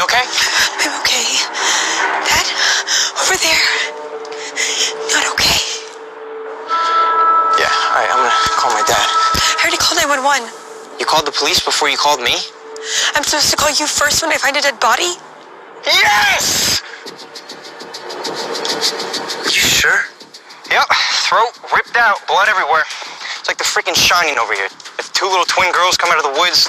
okay? I'm okay. That over there, not okay. Yeah, all right, I'm gonna call my dad. I already called 911. You called the police before you called me? I'm supposed to call you first when I find a dead body? Yes! You sure? Yep, throat ripped out, blood everywhere. It's like The freaking Shining over here. If two little twin girls come out of the woods,